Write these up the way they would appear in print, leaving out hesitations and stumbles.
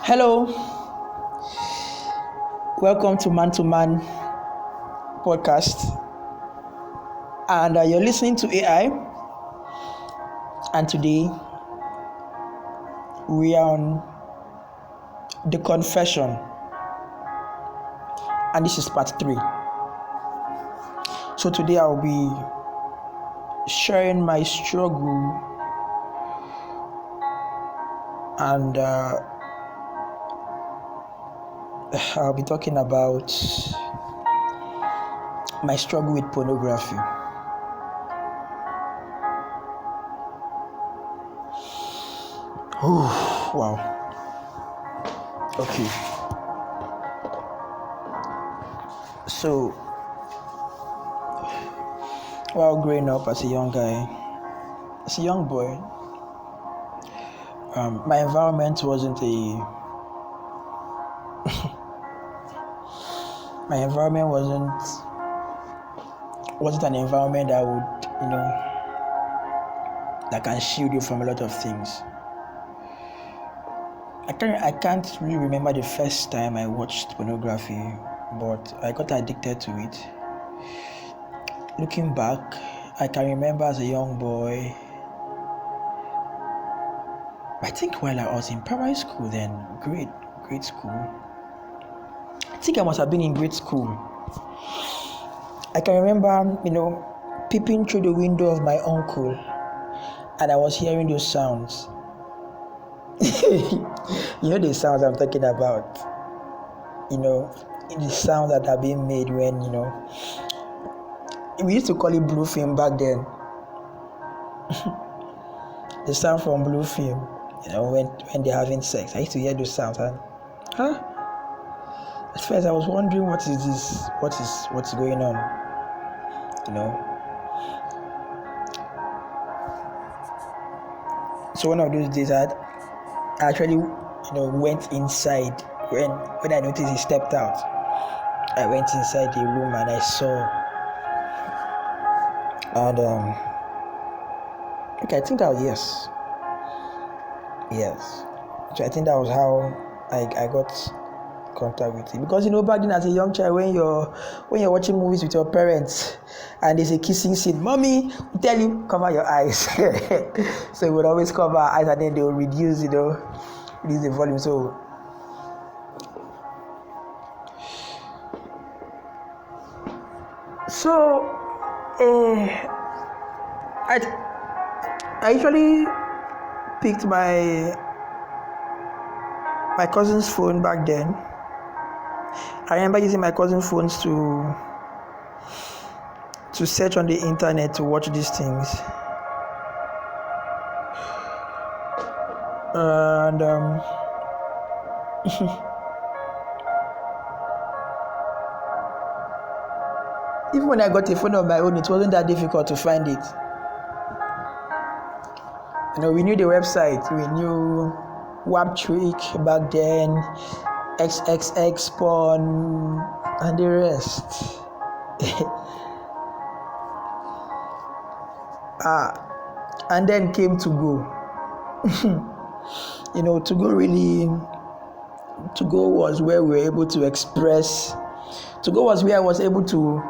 Hello, welcome to Man podcast, and you're listening to AI. And today we are on the confession, and this is part 3. So today I'll be sharing my struggle and I'll be talking about my struggle with pornography. Oh, wow. Okay. So, while growing up as a young boy, my environment wasn't my environment wasn't an environment that would, that can shield you from a lot of things. I can't really remember the first time I watched pornography, but I got addicted to it. Looking back, I can remember as a young boy, I think while I was in primary school then, grade school. I think I must have been in grade school. I can remember, peeping through the window of my uncle, and I was hearing those sounds. The sounds I'm talking about. The sounds that are being made when, we used to call it blue film back then. The sound from blue film, when they're having sex. I used to hear those sounds and, at first I was wondering, what is this? What's going on? So one of those days I actually, went inside when I noticed he stepped out. I went inside the room and I saw, and okay, I think that was yes. So I think that was how I got contact with it, because back then as a young child, when you're watching movies with your parents and there's a kissing scene, mommy will tell you cover your eyes. So we would always cover our eyes and then they will reduce the volume. So I usually picked my cousin's phone back then. I remember using my cousin's phones to search on the internet to watch these things. And even when I got a phone of my own, it wasn't that difficult to find it. We knew the website, we knew Trick back then, XXX Porn, and the rest. And then came to go. To go was where we were able to express. To go was where I was able to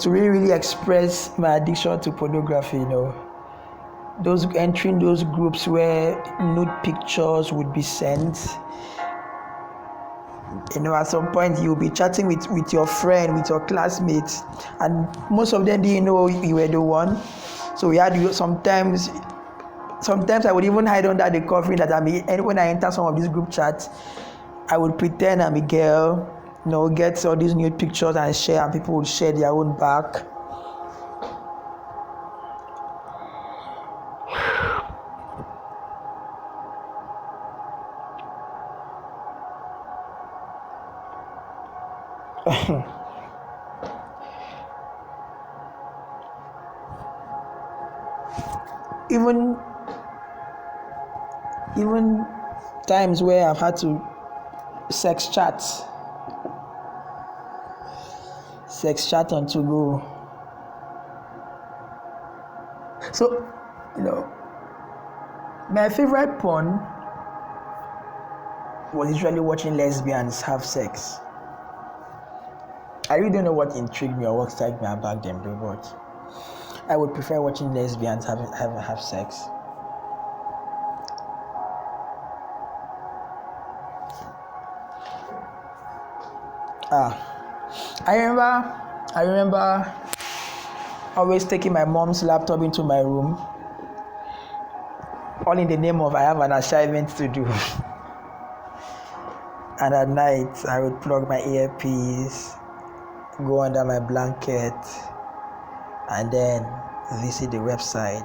really express my addiction to pornography. Entering those groups where nude pictures would be sent. At some point you'll be chatting with your friend, with your classmates, and most of them didn't know you were the one. So we had sometimes I would even hide under the covering that and when I enter some of these group chats, I would pretend I'm a girl, get all these nude pictures and share, and people would share their own back. Even times where I've had to sex chat on to go. So, my favorite porn was usually watching lesbians have sex. I really don't know what intrigued me or what excited me back then, bro, but I would prefer watching lesbians have sex. I remember always taking my mom's laptop into my room, all in the name of I have an assignment to do. And at night, I would plug my earpiece, go under my blanket, and then visit the website.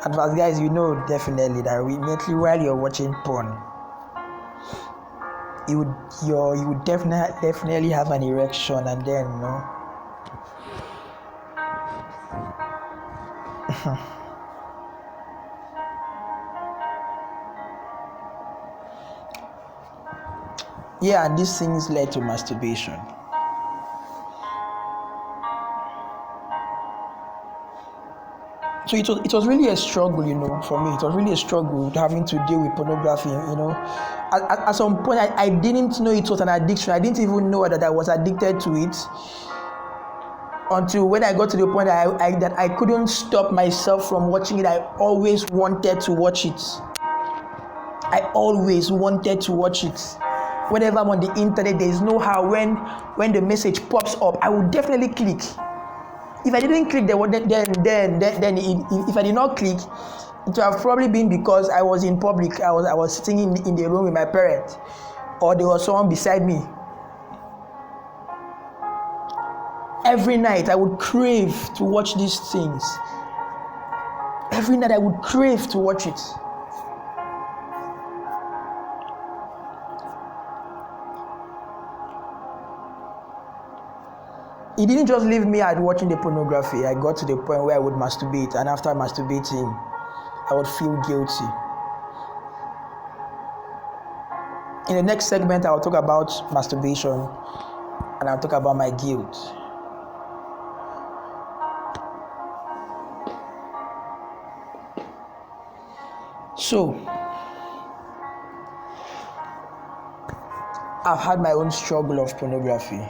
And as guys, you know definitely that immediately while you're watching porn, you would definitely have an erection, and then yeah, and these things led to masturbation. So it was really a struggle, for me. It was really a struggle having to deal with pornography, At some point, I didn't know it was an addiction. I didn't even know that I was addicted to it until when I got to the point that I couldn't stop myself from watching it. I always wanted to watch it. I always wanted to watch it. Whenever I'm on the internet, there is no how when the message pops up, I will definitely click. If I didn't click, then if I did not click, it would have probably been because I was in public. I was sitting in the room with my parents, or there was someone beside me. Every night I would crave to watch these things. Every night I would crave to watch it. It didn't just leave me at watching the pornography. I got to the point where I would masturbate, and after masturbating, I would feel guilty. In the next segment, I'll talk about masturbation, and I'll talk about my guilt. So, I've had my own struggle of pornography.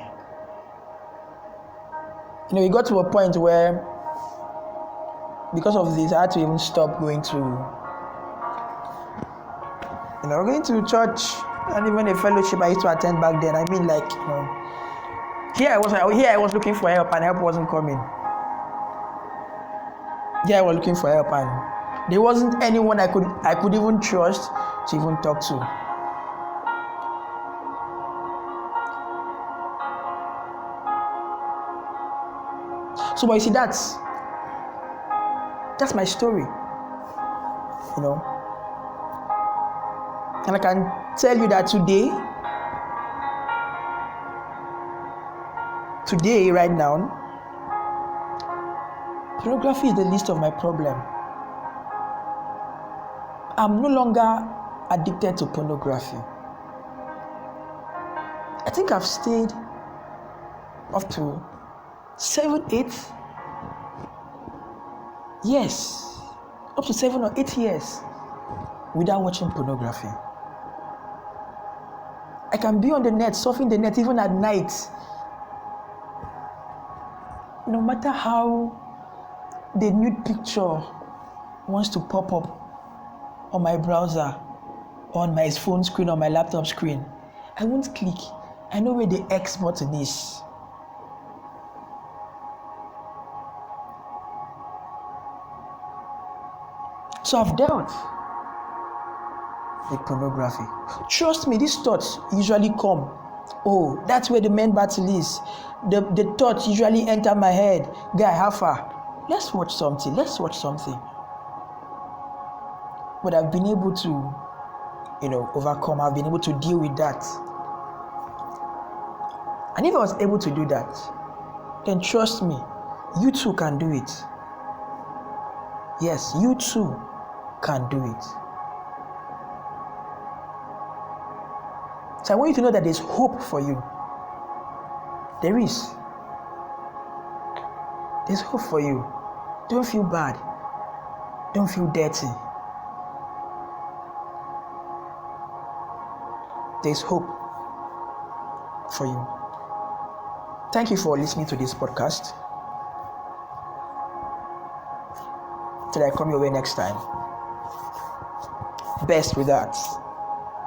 We got to a point where, because of this, I had to even stop going to church and even a fellowship I used to attend back then. I mean, here I was looking for help, and help wasn't coming. Here I was looking for help, and there wasn't anyone I could even trust to even talk to. So, but you see, that's my story, And I can tell you that today, right now, pornography is the least of my problem. I'm no longer addicted to pornography. I think I've stayed up to 7, 8 years, up to 7 or 8 years without watching pornography. I can be on the net, surfing the net, even at night. No matter how the nude picture wants to pop up on my browser, on my phone screen, on my laptop screen, I won't click. I know where the X button is. So I've dealt with pornography. Trust me, these thoughts usually come. Oh, that's where the main battle is. The thoughts usually enter my head. Guy, how far? Let's watch something. But I've been able to, overcome. I've been able to deal with that. And if I was able to do that, then trust me, you too can do it. Yes, you too can do it. So I want you to know that there's hope for you. There is. There's hope for you. Don't feel bad. Don't feel dirty. there's hope for you. Thank you for listening to this podcast. Till I come your way next time. Best regards.